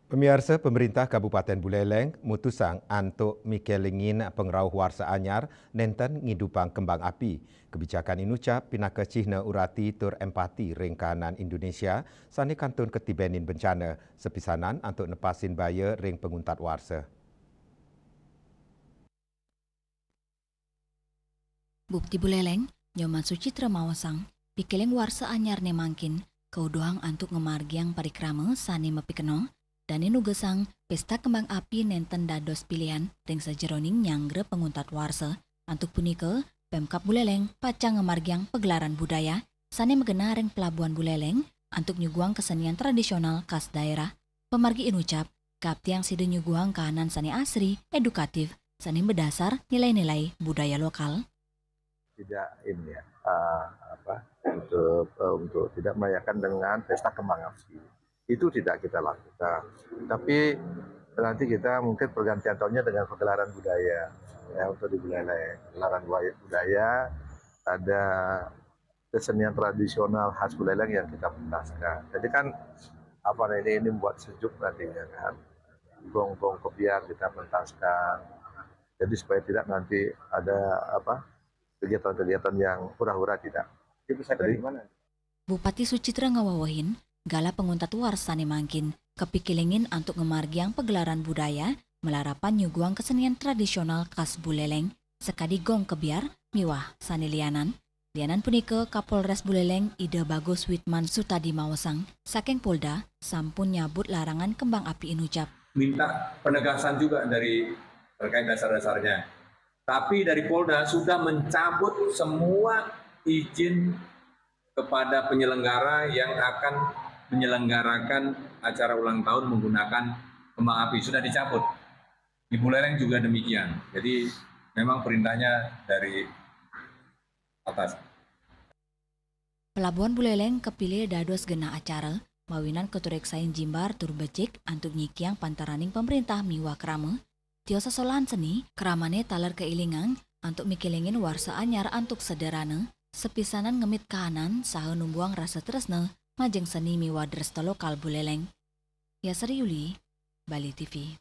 Pemirsa, pemerintah Kabupaten Buleleng mutusang antuk mikelingin pengrauh warsa anyar nenten ngidupang kembang api. Kebijakan inucap pinaka cihna urati tur empati ring kanan Indonesia sani kantun ketibenin bencana sepisanan antuk nepasin baya ring penguntat warsa. Bukti Buleleng, Nyoman Sucitra Mawasang, pikeleng warsa anyar ne mangkin, kaudohang antuk ngemargiang parikrama sani mepikenong, dan nugesang pesta kembang api nenten dados pilihan ring sajeroning nyanggre penguntat warsa, antuk punike Pemkap Buleleng pacang ngemargiang pegelaran budaya, sani megena ring pelabuhan Buleleng, antuk nyuguang kesenian tradisional khas daerah, pemargi inucap, kaptiang side nyuguang kahanan sani asri, edukatif, sani berdasar nilai-nilai budaya lokal. Tidak ini ya untuk tidak merayakan dengan pesta kembang api itu tidak kita lakukan, tapi nanti kita mungkin pergantian tahunnya dengan pegelaran budaya ya, untuk di Buleleng pegelaran budaya ada kesenian tradisional khas Buleleng yang kita pentaskan. Jadi kan ini membuat sejuk nantinya kan, gong-gong kebiar kita pentaskan, jadi supaya tidak nanti ada kegiatan-kegiatan yang hura-hura tidak. Itu saya di mana? Bupati Sucitra ngawawahin, gala penguntat warsane mangkin, kepikilingin antuk ngemargiang pegelaran budaya, melarapan nyuguang kesenian tradisional khas Buleleng, sekadi gong kebiar, miwah sani lianan punike Kapolres Buleleng Ida Bagus Witman Sutadi Mawasang, saking Polda, sampun nyabut larangan kembang api inucap. Minta penegasan juga dari terkait dasar-dasarnya. Tapi dari Polda sudah mencabut semua izin kepada penyelenggara yang akan menyelenggarakan acara ulang tahun menggunakan kembang api. Sudah dicabut. Di Buleleng juga demikian. Jadi memang perintahnya dari atas. Pelabuhan Buleleng kepilih dados gena acara, mawinan ketureksain jimbar tur becik antuk nyikiang pantaraning pemerintah miwa krama, tiosa solan seni, keramane taler keilingang, antuk mikilingin warsa anyar antuk sederhana, sepisanan ngemit kahanan saha numbuang rasa tresna, majeng seni miwa dresta lokal Buleleng. Yasari Yuli, Bali TV.